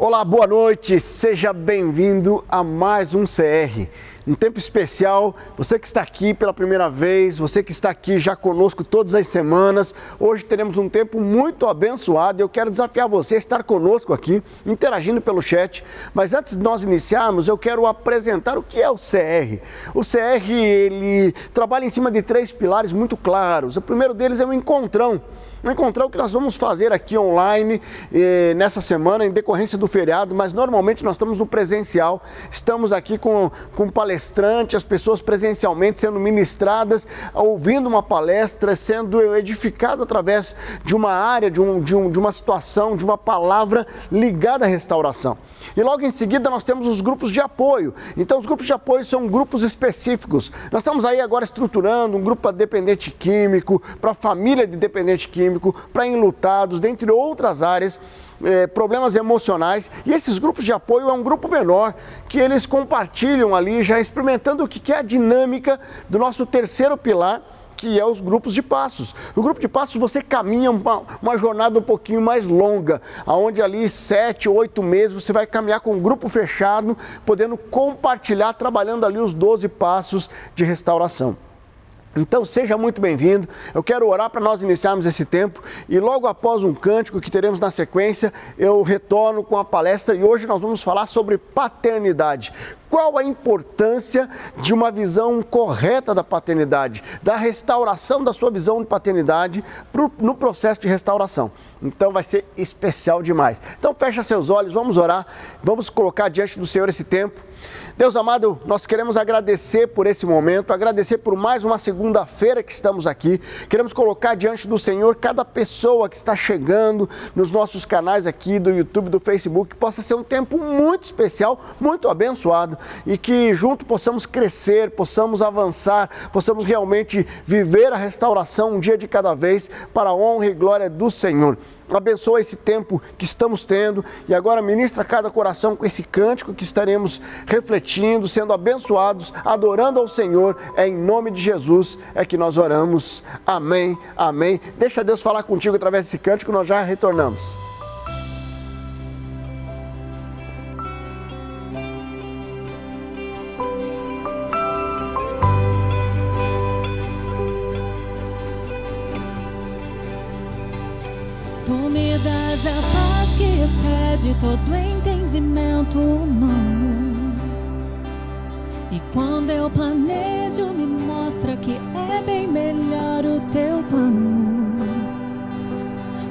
Olá, boa noite, seja bem-vindo a mais um CR. Um tempo especial, você que está aqui pela primeira vez, você que está aqui já conosco todas as semanas, hoje teremos um tempo muito abençoado e eu quero desafiar você a estar conosco aqui, interagindo pelo chat. Mas antes de nós iniciarmos, eu quero apresentar o que é o CR. O CR, ele trabalha em cima de 3 pilares muito claros. O primeiro deles é o encontrão. Um encontrão que nós vamos fazer aqui online nessa semana, em decorrência do feriado, mas normalmente nós estamos no presencial, estamos aqui com palestrante, as pessoas presencialmente sendo ministradas, ouvindo uma palestra, sendo edificado através de uma área, de uma situação, de uma palavra ligada à restauração. E logo em seguida nós temos os grupos de apoio. Então os grupos de apoio são grupos específicos. Nós estamos aí agora estruturando um grupo para dependente químico, para família de dependente químico, para enlutados, dentre outras áreas, problemas emocionais. E esses grupos de apoio é um grupo menor, que eles compartilham ali, já experimentando o que é a dinâmica do nosso terceiro pilar, que é os grupos de passos. O grupo de passos você caminha uma jornada um pouquinho mais longa, onde ali 7 ou 8 meses você vai caminhar com um grupo fechado, podendo compartilhar, trabalhando ali os 12 passos de restauração. Então seja muito bem-vindo, eu quero orar para nós iniciarmos esse tempo e logo após um cântico que teremos na sequência, eu retorno com a palestra e hoje nós vamos falar sobre paternidade. Qual a importância de uma visão correta da paternidade, da restauração da sua visão de paternidade no processo de restauração. Então vai ser especial demais. Então fecha seus olhos, vamos orar, vamos colocar diante do Senhor esse tempo. Deus amado, nós queremos agradecer por esse momento, agradecer por mais uma segunda-feira que estamos aqui. Queremos colocar diante do Senhor cada pessoa que está chegando nos nossos canais aqui do YouTube, do Facebook, que possa ser um tempo muito especial, muito abençoado e que junto possamos crescer, possamos avançar, possamos realmente viver a restauração um dia de cada vez para a honra e glória do Senhor. Abençoa esse tempo que estamos tendo e agora ministra cada coração com esse cântico que estaremos refletindo, sendo abençoados, adorando ao Senhor. É em nome de Jesus é que nós oramos. Amém, amém. Deixa Deus falar contigo através desse cântico, nós já retornamos. Tu me das a paz que excede todo entendimento humano. E quando eu planejo, me mostra que é bem melhor o teu plano.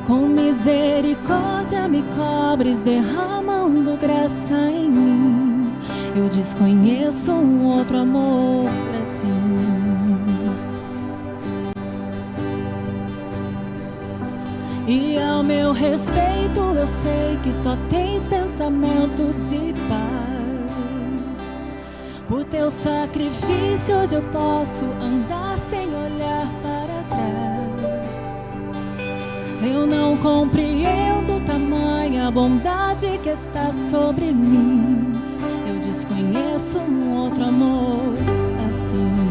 Com misericórdia me cobres, derramando graça em mim. Eu desconheço um outro amor assim. E ao meu respeito eu sei que só tens pensamentos de paz. Por teu sacrifício hoje eu posso andar sem olhar para trás. Eu não compreendo tamanha bondade que está sobre mim. Eu desconheço um outro amor assim.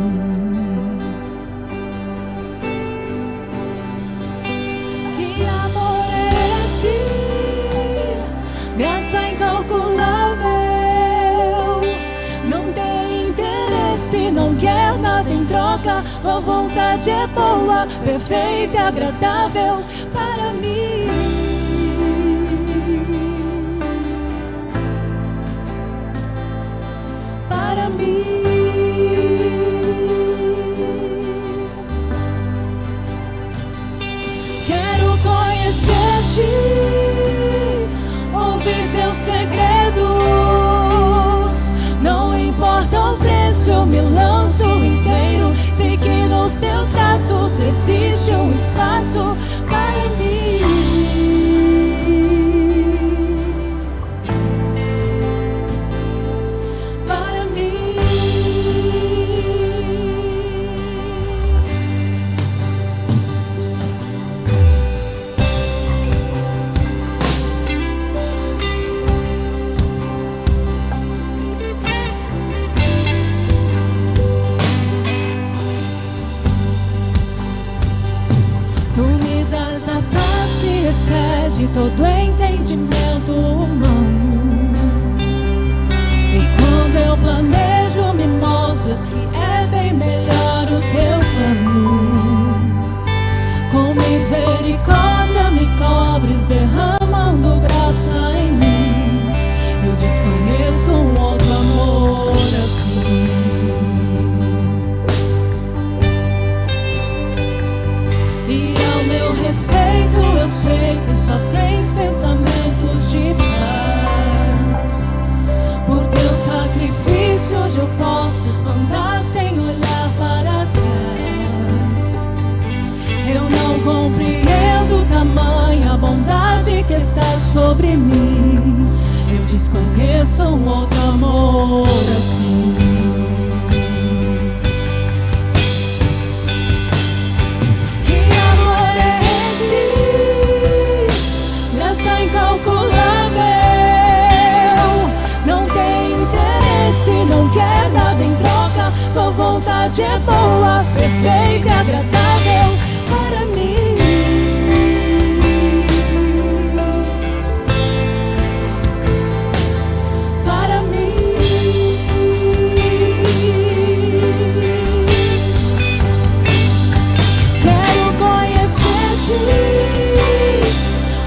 Graça incalculável, não tem interesse, não quer nada em troca. Tua vontade é boa, perfeita e agradável para mim. Para mim. Quero conhecer-te, ouvir teus segredos. Não importa o preço, eu me lanço inteiro. Sei que nos teus braços existe um espaço para mim. Para mim. sobre mim. Eu desconheço um outro amor assim. Que amor é esse? Graça incalculável. Não tem interesse, não quer nada em troca. Tua vontade é boa, perfeita e agradável para mim.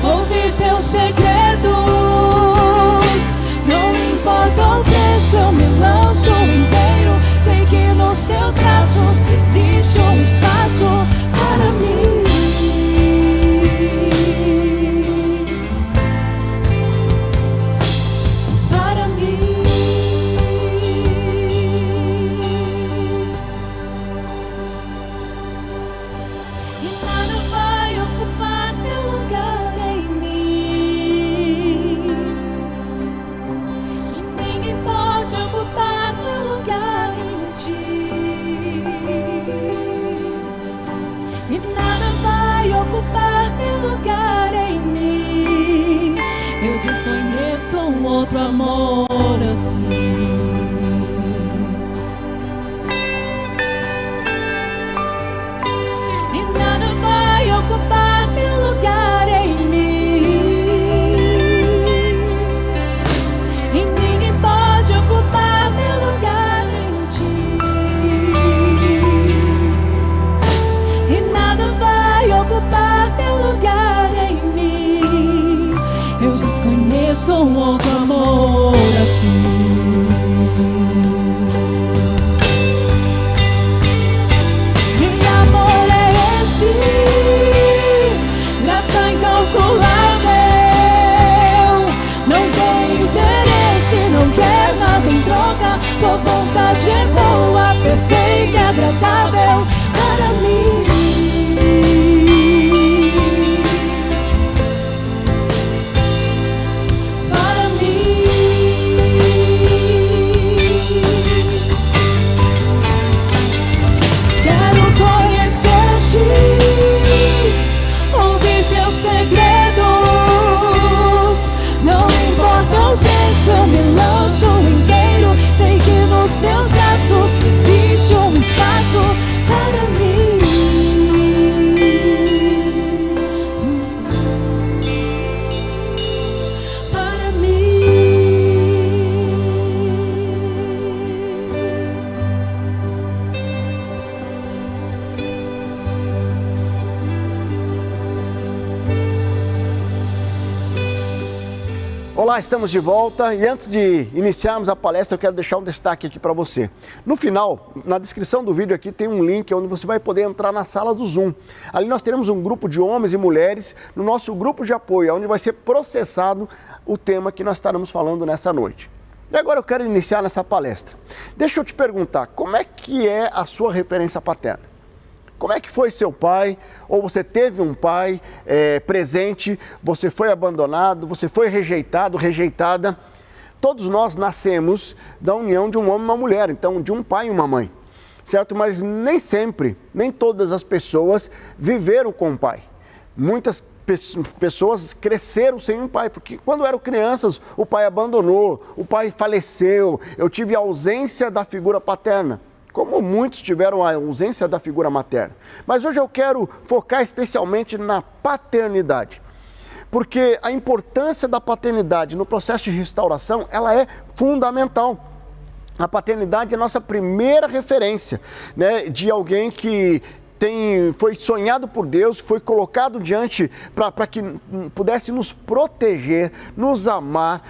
Ouvir teus segredos, não importa o preço, eu me lanço inteiro. Sei que nos teus braços existe um espaço para mim. Para mim. E nada vai ocupar teu lugar em mim. E ninguém pode ocupar teu lugar em ti. E nada vai ocupar teu lugar em mim. Eu desconheço um outro amor assim. E nada vai ocupar teu lugar em mim. E ninguém pode ocupar teu lugar em ti. E nada vai ocupar teu lugar em mim. Eu desconheço um outro amor assim. Que amor é esse? Graça incalculável. Não tem interesse, não quer nada em troca. Tua vontade é boa, perfeita e agradável para mim. Para mim. Quero conhecer-te, ouvir teus segredos. Não importa o preço, eu me lanço inteiro. Sei que nos teus braços existe um espaço para mim. Para mim. Olá, estamos de volta e antes de iniciarmos a palestra eu quero deixar um destaque aqui para você. No final, na descrição do vídeo aqui tem um link onde você vai poder entrar na sala do Zoom. Ali nós teremos um grupo de homens e mulheres no nosso grupo de apoio, onde vai ser processado o tema que nós estaremos falando nessa noite. E agora eu quero iniciar nessa palestra. Deixa eu te perguntar, como é que é a sua referência paterna? Como é que foi seu pai? Ou você teve um pai presente, você foi abandonado, você foi rejeitado, rejeitada? Todos nós nascemos da união de um homem e uma mulher, então de um pai e uma mãe, certo? Mas nem sempre, nem todas as pessoas viveram com o pai. Muitas pessoas cresceram sem um pai, porque quando eram crianças o pai abandonou, o pai faleceu, eu tive a ausência da figura paterna. Como muitos tiveram a ausência da figura materna. Mas hoje eu quero focar especialmente na paternidade. Porque a importância da paternidade no processo de restauração, ela é fundamental. A paternidade é a nossa primeira referência, né, de alguém que foi sonhado por Deus, foi colocado diante para que pudesse nos proteger, nos amar,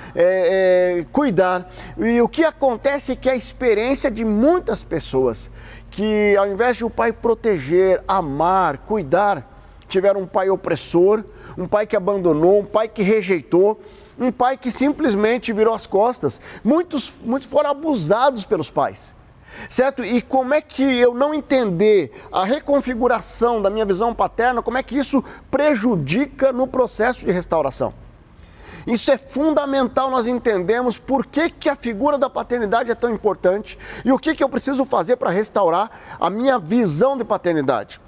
cuidar. E o que acontece é que a experiência de muitas pessoas que ao invés de o pai proteger, amar, cuidar, tiveram um pai opressor, um pai que abandonou, um pai que rejeitou, um pai que simplesmente virou as costas. Muitos foram abusados pelos pais. Certo? E como é que eu não entender a reconfiguração da minha visão paterna, como é que isso prejudica no processo de restauração? Isso é fundamental, nós entendemos por que a figura da paternidade é tão importante e o que eu preciso fazer para restaurar a minha visão de paternidade.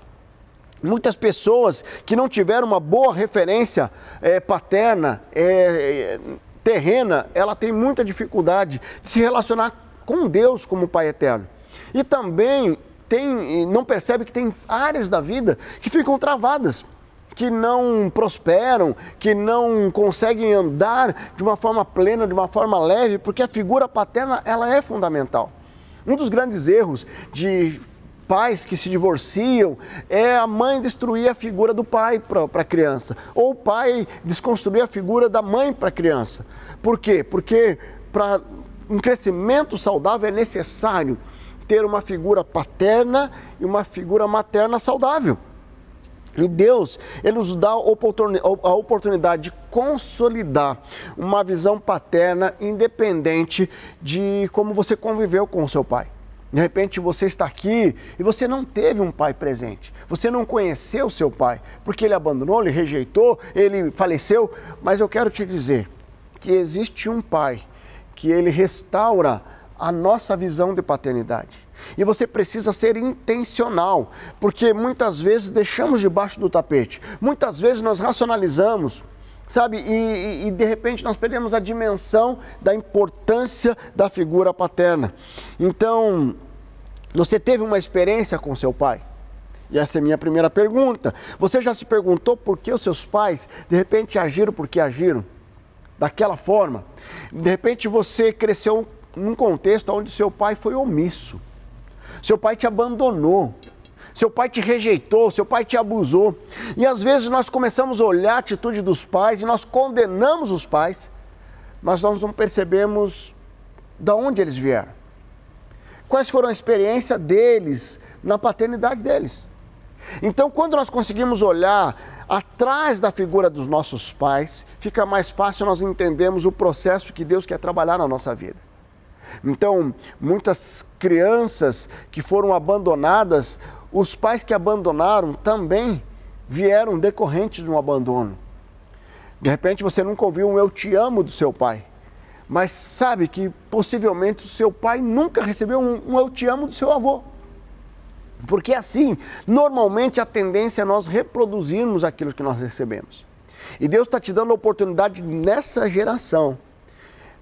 Muitas pessoas que não tiveram uma boa referência paterna, terrena, ela tem muita dificuldade de se relacionar com Deus como Pai eterno. E também não percebe que tem áreas da vida que ficam travadas, que não prosperam, que não conseguem andar de uma forma plena, de uma forma leve, porque a figura paterna, ela é fundamental. Um dos grandes erros de pais que se divorciam é a mãe destruir a figura do pai para a criança, ou o pai desconstruir a figura da mãe para a criança. Por quê? Porque para um crescimento saudável é necessário ter uma figura paterna e uma figura materna saudável. E Deus, Ele nos dá a oportunidade de consolidar uma visão paterna independente de como você conviveu com o seu pai. De repente você está aqui e você não teve um pai presente, você não conheceu o seu pai, porque ele abandonou, ele rejeitou, ele faleceu, mas eu quero te dizer que existe um pai que ele restaura a nossa visão de paternidade. E você precisa ser intencional, porque muitas vezes deixamos debaixo do tapete, muitas vezes nós racionalizamos, sabe? E de repente nós perdemos a dimensão da importância da figura paterna. Então, você teve uma experiência com seu pai? E essa é a minha primeira pergunta. Você já se perguntou por que os seus pais de repente agiram porque agiram daquela forma? De repente você cresceu num contexto onde seu pai foi omisso. Seu pai te abandonou, seu pai te rejeitou, seu pai te abusou. E às vezes nós começamos a olhar a atitude dos pais e nós condenamos os pais, mas nós não percebemos de onde eles vieram. Quais foram a experiência deles na paternidade deles. Então, quando nós conseguimos olhar atrás da figura dos nossos pais, fica mais fácil nós entendermos o processo que Deus quer trabalhar na nossa vida. Então, muitas crianças que foram abandonadas, os pais que abandonaram também vieram decorrentes de um abandono. De repente você nunca ouviu um eu te amo do seu pai, mas sabe que possivelmente o seu pai nunca recebeu um eu te amo do seu avô. Porque assim, normalmente a tendência é nós reproduzirmos aquilo que nós recebemos. E Deus está te dando a oportunidade nessa geração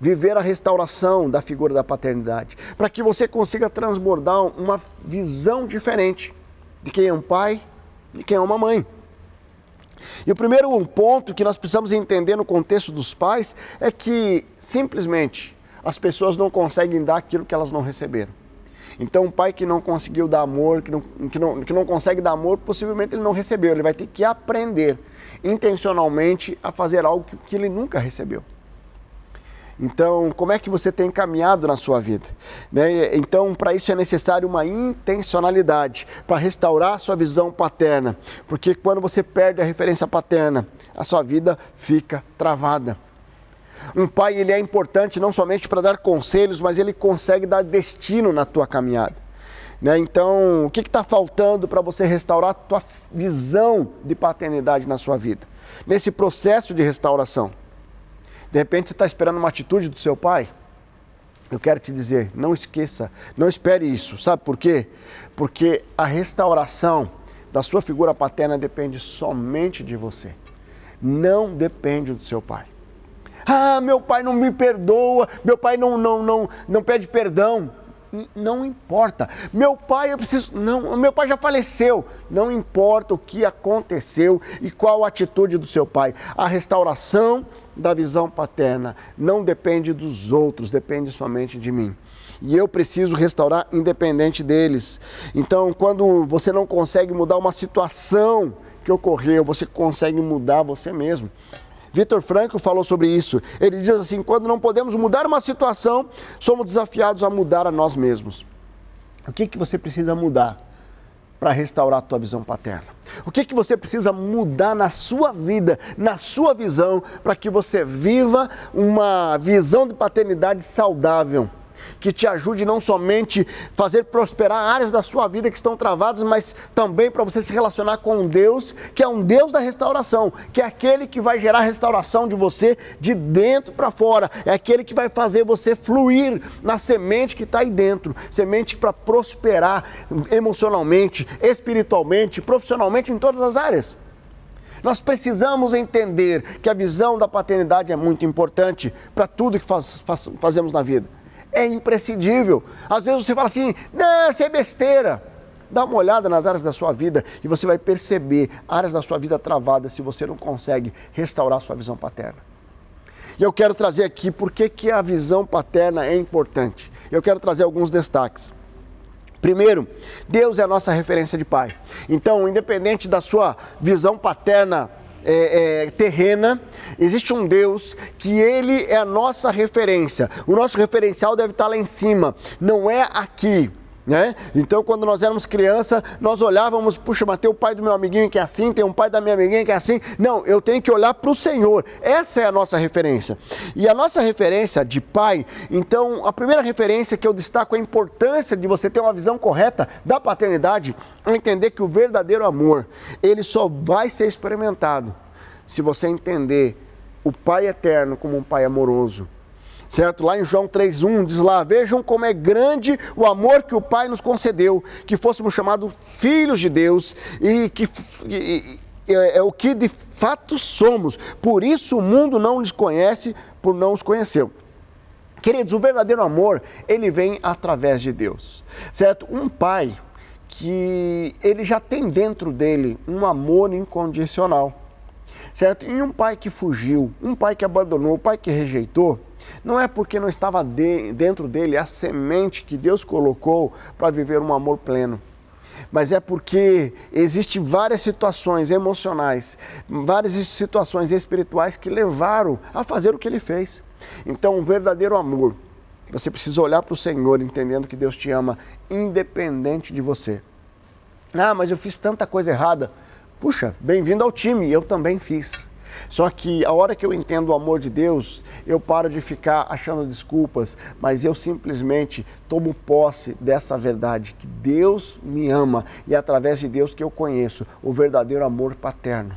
viver a restauração da figura da paternidade, para que você consiga transbordar uma visão diferente de quem é um pai e quem é uma mãe. E o primeiro ponto que nós precisamos entender no contexto dos pais é que simplesmente as pessoas não conseguem dar aquilo que elas não receberam. Então um pai que não conseguiu dar amor, que não consegue dar amor, possivelmente ele não recebeu, ele vai ter que aprender intencionalmente a fazer algo que ele nunca recebeu. Então, como é que você tem caminhado na sua vida? Né? Então, para isso é necessário uma intencionalidade, para restaurar a sua visão paterna. Porque quando você perde a referência paterna, a sua vida fica travada. Um pai, ele é importante não somente para dar conselhos, mas ele consegue dar destino na tua caminhada. Né? Então, o que está faltando para você restaurar a tua visão de paternidade na sua vida? Nesse processo de restauração. De repente você está esperando uma atitude do seu pai? Eu quero te dizer, não esqueça, não espere isso. Sabe por quê? Porque a restauração da sua figura paterna depende somente de você. Não depende do seu pai. Ah, meu pai não me perdoa, meu pai não pede perdão. Não importa. Meu pai meu pai já faleceu. Não importa o que aconteceu e qual a atitude do seu pai. A restauração da visão paterna não depende dos outros, depende somente de mim. E eu preciso restaurar independente deles. Então, quando você não consegue mudar uma situação que ocorreu, você consegue mudar você mesmo. Viktor Frankl falou sobre isso. Ele diz assim, quando não podemos mudar uma situação, somos desafiados a mudar a nós mesmos. O que você precisa mudar para restaurar a tua visão paterna? O que você precisa mudar na sua vida, na sua visão, para que você viva uma visão de paternidade saudável, que te ajude não somente fazer prosperar áreas da sua vida que estão travadas, mas também para você se relacionar com Deus, que é um Deus da restauração, que é aquele que vai gerar restauração de você de dentro para fora, é aquele que vai fazer você fluir na semente que está aí dentro, semente para prosperar emocionalmente, espiritualmente, profissionalmente, em todas as áreas. Nós precisamos entender que a visão da paternidade é muito importante para tudo que fazemos na vida. É imprescindível. Às vezes você fala assim, não, isso é besteira. Dá uma olhada nas áreas da sua vida e você vai perceber áreas da sua vida travadas se você não consegue restaurar sua visão paterna. E eu quero trazer aqui por que a visão paterna é importante. Eu quero trazer alguns destaques. Primeiro, Deus é a nossa referência de pai. Então, independente da sua visão paterna terrena, existe um Deus que Ele é a nossa referência. O nosso referencial deve estar lá em cima, não é aqui. Né? Então, quando nós éramos criança, nós olhávamos, puxa, mas tem o pai do meu amiguinho que é assim, tem um pai da minha amiguinha que é assim. Não, eu tenho que olhar para o Senhor. Essa é a nossa referência. E a nossa referência de pai, então, a primeira referência que eu destaco é a importância de você ter uma visão correta da paternidade, é entender que o verdadeiro amor, ele só vai ser experimentado se você entender o Pai eterno como um Pai amoroso. Certo? Lá em João 3,1 diz lá, vejam como é grande o amor que o Pai nos concedeu, que fôssemos chamados filhos de Deus é o que de fato somos. Por isso o mundo não nos conhece, por não os conheceu. Queridos, o verdadeiro amor, ele vem através de Deus. Certo? Um pai que ele já tem dentro dele um amor incondicional. Certo? E um pai que fugiu, um pai que abandonou, um pai que rejeitou, não é porque não estava dentro dele a semente que Deus colocou para viver um amor pleno, mas é porque existem várias situações emocionais, várias situações espirituais que levaram a fazer o que ele fez. Então, o verdadeiro amor, você precisa olhar para o Senhor entendendo que Deus te ama independente de você. Ah, mas eu fiz tanta coisa errada. Puxa, bem-vindo ao time, eu também fiz. Só que a hora que eu entendo o amor de Deus, eu paro de ficar achando desculpas, mas eu simplesmente tomo posse dessa verdade, que Deus me ama e é através de Deus que eu conheço o verdadeiro amor paterno.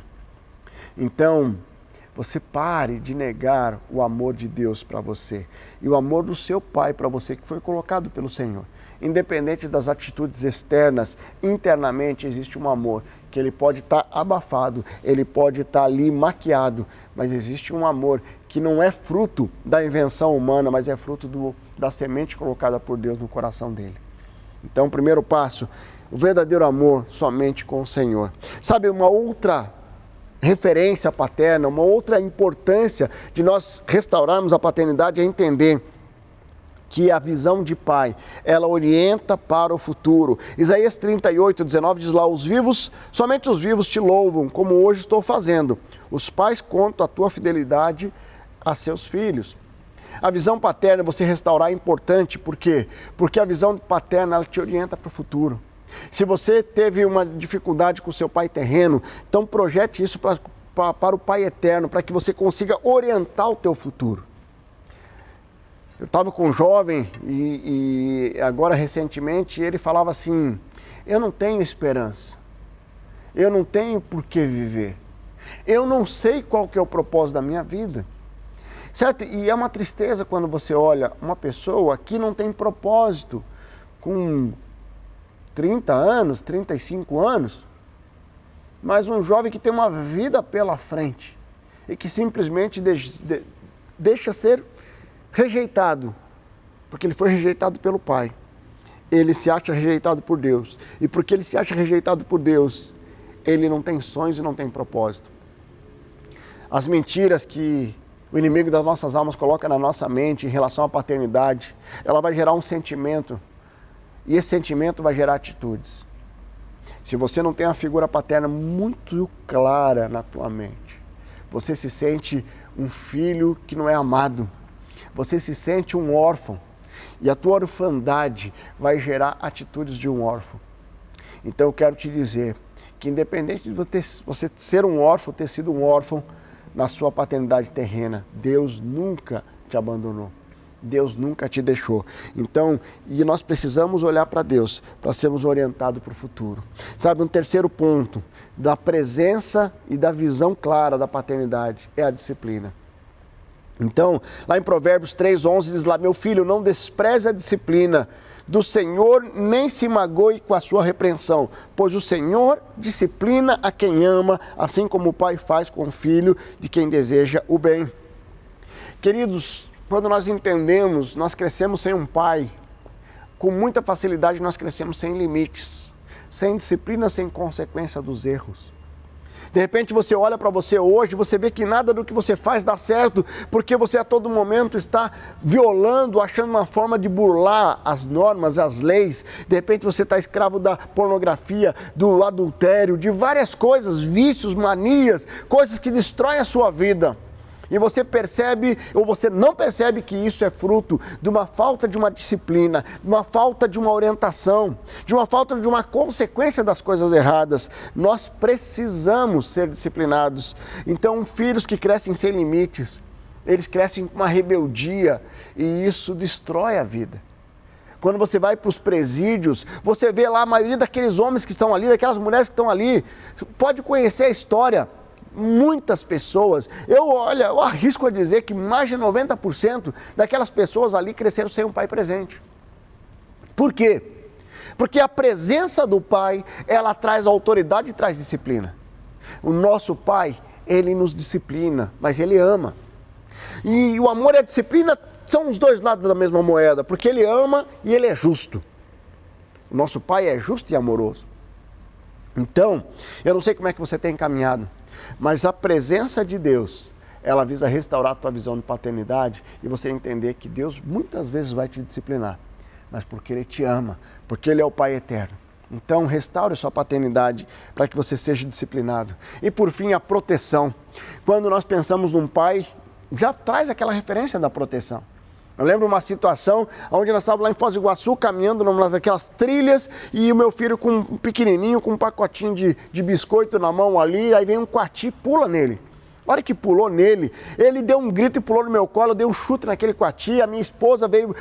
Então, você pare de negar o amor de Deus para você e o amor do seu Pai para você, que foi colocado pelo Senhor. Independente das atitudes externas, internamente existe um amor que ele pode estar abafado, ele pode estar ali maquiado, mas existe um amor que não é fruto da invenção humana, mas é fruto da semente colocada por Deus no coração dele. Então, o primeiro passo, o verdadeiro amor somente com o Senhor. Sabe, uma outra referência paterna, uma outra importância de nós restaurarmos a paternidade é entender que a visão de pai, ela orienta para o futuro. Isaías 38:19 diz lá, somente os vivos te louvam, como hoje estou fazendo. Os pais contam a tua fidelidade a seus filhos. A visão paterna, você restaurar, é importante, por quê? Porque a visão paterna, ela te orienta para o futuro. Se você teve uma dificuldade com o seu pai terreno, então projete isso para o Pai eterno, para que você consiga orientar o teu futuro. Eu estava com um jovem e agora recentemente ele falava assim, eu não tenho esperança, eu não tenho por que viver, eu não sei qual que é o propósito da minha vida, certo? E é uma tristeza quando você olha uma pessoa que não tem propósito, com 30 anos, 35 anos, mas um jovem que tem uma vida pela frente e que simplesmente deixa ser rejeitado, porque ele foi rejeitado pelo Pai. Ele se acha rejeitado por Deus. E porque ele se acha rejeitado por Deus, ele não tem sonhos e não tem propósito. As mentiras que o inimigo das nossas almas coloca na nossa mente em relação à paternidade, ela vai gerar um sentimento. E esse sentimento vai gerar atitudes. Se você não tem uma figura paterna muito clara na tua mente, você se sente um filho que não é amado. Você se sente um órfão e a tua orfandade vai gerar atitudes de um órfão. Então eu quero te dizer que independente de você ser um órfão, ter sido um órfão na sua paternidade terrena, Deus nunca te abandonou. Deus nunca te deixou. Então, e nós precisamos olhar para Deus para sermos orientados para o futuro. Sabe, um terceiro ponto da presença e da visão clara da paternidade é a disciplina. Então, lá em Provérbios 3:11 diz lá: meu filho, não despreze a disciplina do Senhor, nem se magoe com a sua repreensão, pois o Senhor disciplina a quem ama, assim como o pai faz com o filho de quem deseja o bem. Queridos, quando nós entendemos, nós crescemos sem um pai, com muita facilidade nós crescemos sem limites, sem disciplina, sem consequência dos erros. De repente você olha para você hoje, você vê que nada do que você faz dá certo, porque você a todo momento está violando, achando uma forma de burlar as normas, as leis. De repente você está escravo da pornografia, do adultério, de várias coisas, vícios, manias, coisas que destroem a sua vida. E você percebe ou você não percebe que isso é fruto de uma falta de uma disciplina, de uma falta de uma orientação, de uma falta de uma consequência das coisas erradas. Nós precisamos ser disciplinados. Então, filhos que crescem sem limites, eles crescem com uma rebeldia e isso destrói a vida. Quando você vai para os presídios, você vê lá a maioria daqueles homens que estão ali, daquelas mulheres que estão ali, pode conhecer a história. Muitas pessoas, eu arrisco a dizer que mais de 90% daquelas pessoas ali cresceram sem um pai presente. Por quê? Porque a presença do pai, ela traz autoridade e traz disciplina. O nosso pai, ele nos disciplina, mas ele ama. E o amor e a disciplina são os dois lados da mesma moeda, porque ele ama e ele é justo. O nosso pai é justo e amoroso. Então, eu não sei como é que você tem caminhado, mas a presença de Deus, ela visa restaurar a tua visão de paternidade e você entender que Deus muitas vezes vai te disciplinar, mas porque Ele te ama, porque Ele é o Pai eterno. Então, restaure a sua paternidade para que você seja disciplinado. E por fim, a proteção. Quando nós pensamos num pai, já traz aquela referência da proteção. Eu lembro uma situação onde nós estávamos lá em Foz do Iguaçu, caminhando numa daquelas trilhas, e o meu filho com um pequenininho, com um pacotinho de biscoito na mão ali, aí vem um coati e pula nele. A hora que pulou nele, ele deu um grito e pulou no meu colo, eu dei um chute naquele coati, a minha esposa veio,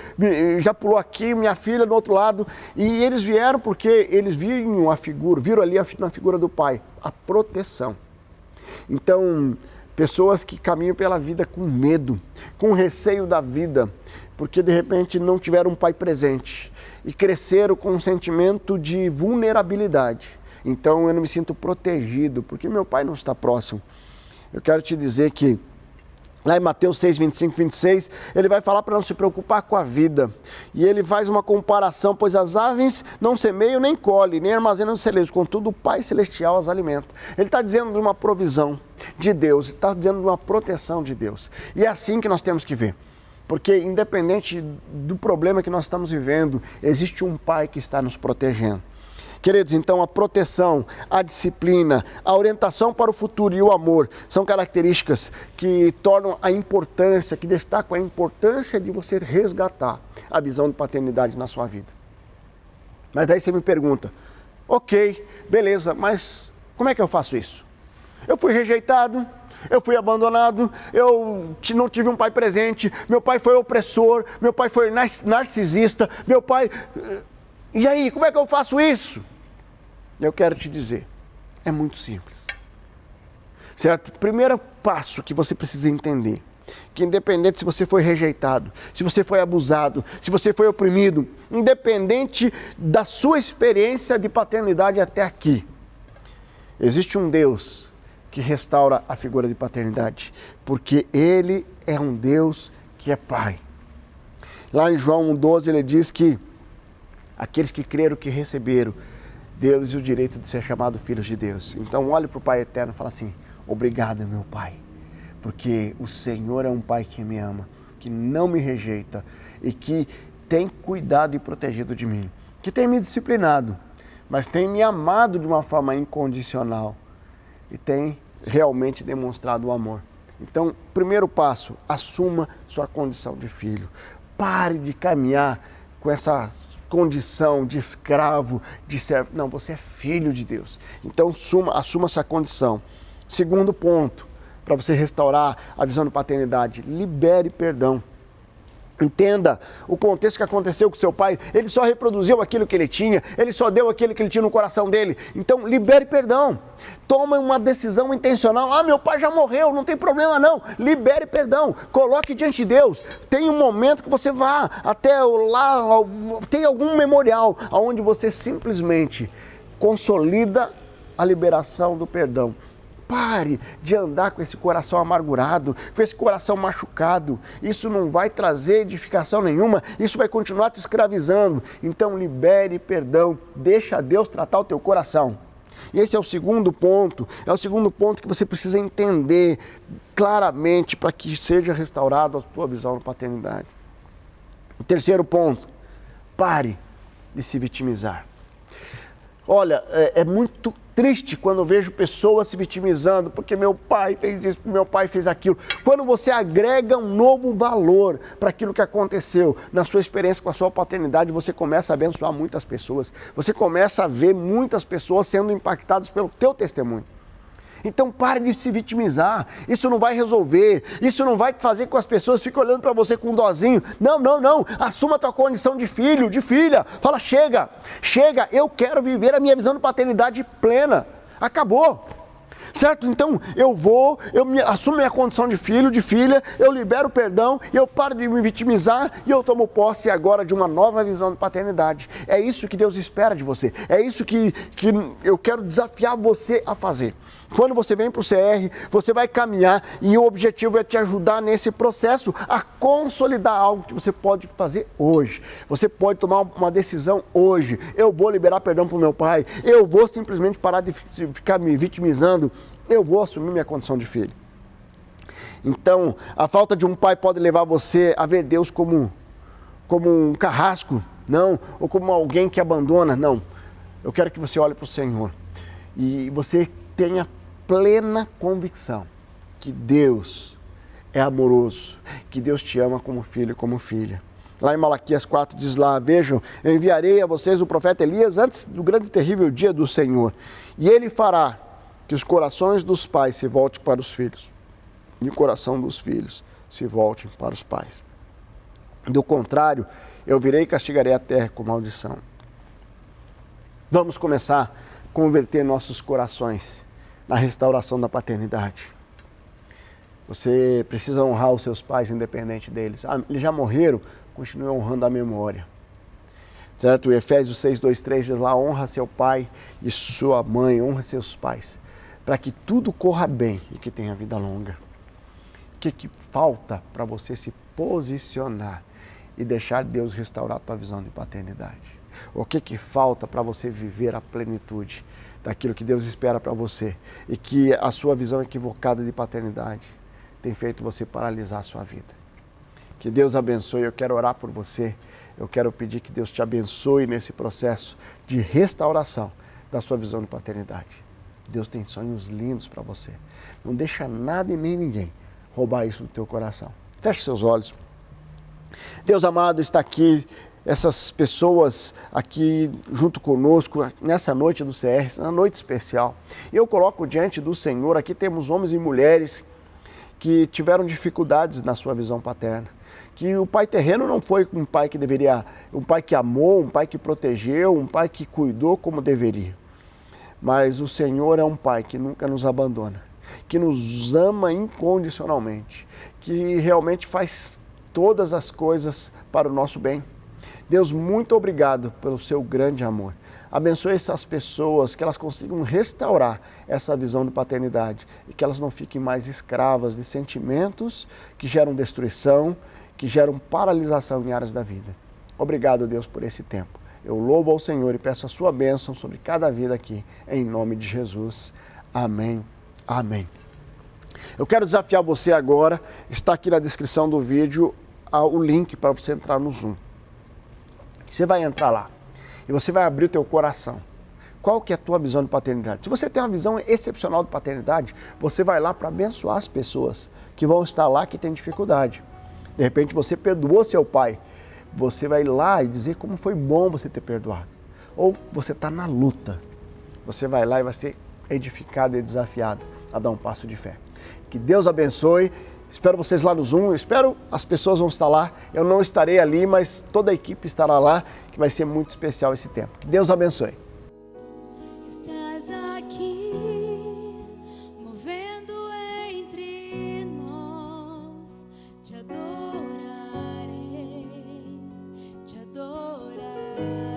já pulou aqui, minha filha do outro lado, e eles vieram porque eles viram ali a figura do pai, a proteção. Então, pessoas que caminham pela vida com medo, com receio da vida, porque de repente não tiveram um pai presente e cresceram com um sentimento de vulnerabilidade. Então eu não me sinto protegido, porque meu pai não está próximo. Eu quero te dizer que lá em Mateus 6, 25, 26, ele vai falar para não se preocupar com a vida. E ele faz uma comparação, pois as aves não semeiam, nem colhem, nem armazenam nos celeiros, contudo o Pai Celestial as alimenta. Ele está dizendo de uma provisão de Deus, ele está dizendo de uma proteção de Deus. E é assim que nós temos que ver. Porque independente do problema que nós estamos vivendo, existe um Pai que está nos protegendo. Queridos, então a proteção, a disciplina, a orientação para o futuro e o amor são características que tornam a importância, que destacam a importância de você resgatar a visão de paternidade na sua vida. Mas daí você me pergunta, ok, beleza, mas como é que eu faço isso? Eu fui rejeitado, eu fui abandonado, eu não tive um pai presente, meu pai foi opressor, meu pai foi narcisista, meu pai... E aí, como é que eu faço isso? Eu quero te dizer, é muito simples. Certo? Primeiro passo que você precisa entender, que independente se você foi rejeitado, se você foi abusado, se você foi oprimido, independente da sua experiência de paternidade até aqui, existe um Deus que restaura a figura de paternidade, porque Ele é um Deus que é Pai. Lá em João 1,12 ele diz que aqueles que creram, que receberam, deu-lhes o direito de ser chamados filhos de Deus. Então olhe para o Pai Eterno e fala assim, obrigado meu Pai, porque o Senhor é um Pai que me ama, que não me rejeita e que tem cuidado e protegido de mim, que tem me disciplinado, mas tem me amado de uma forma incondicional e tem realmente demonstrado o amor. Então, primeiro passo, assuma sua condição de filho. Pare de caminhar com essa condição de escravo, de servo. Não, você é filho de Deus. Então, assuma essa condição. Segundo ponto, para você restaurar a visão de paternidade, libere perdão. Entenda o contexto que aconteceu com seu pai. Ele só reproduziu aquilo que ele tinha, ele só deu aquilo que ele tinha no coração dele. Então, libere perdão. Tome uma decisão intencional. Ah, meu pai já morreu, não tem problema não. Libere perdão. Coloque diante de Deus. Tem um momento que você vá até lá, tem algum memorial onde você simplesmente consolida a liberação do perdão. Pare de andar com esse coração amargurado, com esse coração machucado. Isso não vai trazer edificação nenhuma, isso vai continuar te escravizando. Então libere perdão, deixa Deus tratar o teu coração. E esse é o segundo ponto que você precisa entender claramente para que seja restaurada a tua visão de paternidade. O terceiro ponto, pare de se vitimizar. Olha, é muito triste quando eu vejo pessoas se vitimizando, porque meu pai fez isso, meu pai fez aquilo. Quando você agrega um novo valor para aquilo que aconteceu na sua experiência com a sua paternidade, você começa a abençoar muitas pessoas. Você começa a ver muitas pessoas sendo impactadas pelo teu testemunho. Então pare de se vitimizar, isso não vai resolver, isso não vai fazer com que as pessoas fiquem olhando para você com um dozinho. Não, assuma a tua condição de filho, de filha, fala chega, eu quero viver a minha visão de paternidade plena, acabou. Certo? Então eu assumo minha condição de filho, de filha, eu libero o perdão, eu paro de me vitimizar e eu tomo posse agora de uma nova visão de paternidade. É isso que Deus espera de você, é isso que eu quero desafiar você a fazer. Quando você vem para o CR, você vai caminhar e o objetivo é te ajudar nesse processo a consolidar algo que você pode fazer hoje. Você pode tomar uma decisão hoje. Eu vou liberar perdão para o meu pai, eu vou simplesmente parar de ficar me vitimizando, eu vou assumir minha condição de filho. Então, a falta de um pai pode levar você a ver Deus como um carrasco, não, ou como alguém que abandona, não. Eu quero que você olhe para o Senhor e você tenha plena convicção que Deus é amoroso, que Deus te ama como filho e como filha. Lá em Malaquias 4 diz lá, vejam, eu enviarei a vocês o profeta Elias antes do grande e terrível dia do Senhor, e ele fará que os corações dos pais se voltem para os filhos, e o coração dos filhos se volte para os pais. Do contrário, eu virei e castigarei a terra com maldição. Vamos começar a converter nossos corações na restauração da paternidade. Você precisa honrar os seus pais independente deles. Eles já morreram, continue honrando a memória. Certo? O Efésios 6:2-3 diz lá, honra seu pai e sua mãe, honra seus pais, para que tudo corra bem e que tenha vida longa. O que falta para você se posicionar e deixar Deus restaurar a tua visão de paternidade? O que falta para você viver a plenitude daquilo que Deus espera para você e que a sua visão equivocada de paternidade tem feito você paralisar a sua vida? Que Deus abençoe, eu quero orar por você, eu quero pedir que Deus te abençoe nesse processo de restauração da sua visão de paternidade. Deus tem sonhos lindos para você, não deixa nada e nem ninguém roubar isso do teu coração. Feche seus olhos. Deus amado, está aqui essas pessoas aqui junto conosco nessa noite do CR, essa noite especial. Eu coloco diante do Senhor, aqui temos homens e mulheres que tiveram dificuldades na sua visão paterna, que o pai terreno não foi um pai que deveria, um pai que amou, um pai que protegeu, um pai que cuidou como deveria. Mas o Senhor é um pai que nunca nos abandona, que nos ama incondicionalmente, que realmente faz todas as coisas para o nosso bem. Deus, muito obrigado pelo seu grande amor. Abençoe essas pessoas, que elas consigam restaurar essa visão de paternidade e que elas não fiquem mais escravas de sentimentos que geram destruição, que geram paralisação em áreas da vida. Obrigado, Deus, por esse tempo. Eu louvo ao Senhor e peço a sua bênção sobre cada vida aqui, em nome de Jesus. Amém. Amém. Eu quero desafiar você agora, está aqui na descrição do vídeo o link para você entrar no Zoom. Você vai entrar lá e você vai abrir o teu coração. Qual que é a tua visão de paternidade? Se você tem uma visão excepcional de paternidade, você vai lá para abençoar as pessoas que vão estar lá que têm dificuldade. De repente você perdoou seu pai, você vai lá e dizer como foi bom você ter perdoado. Ou você está na luta, você vai lá e vai ser edificado e desafiado a dar um passo de fé. Que Deus abençoe. Espero vocês lá no Zoom, eu espero as pessoas vão estar lá. Eu não estarei ali, mas toda a equipe estará lá, que vai ser muito especial esse tempo. Que Deus abençoe. Estás aqui, movendo entre nós, te adorarei, te adorarei.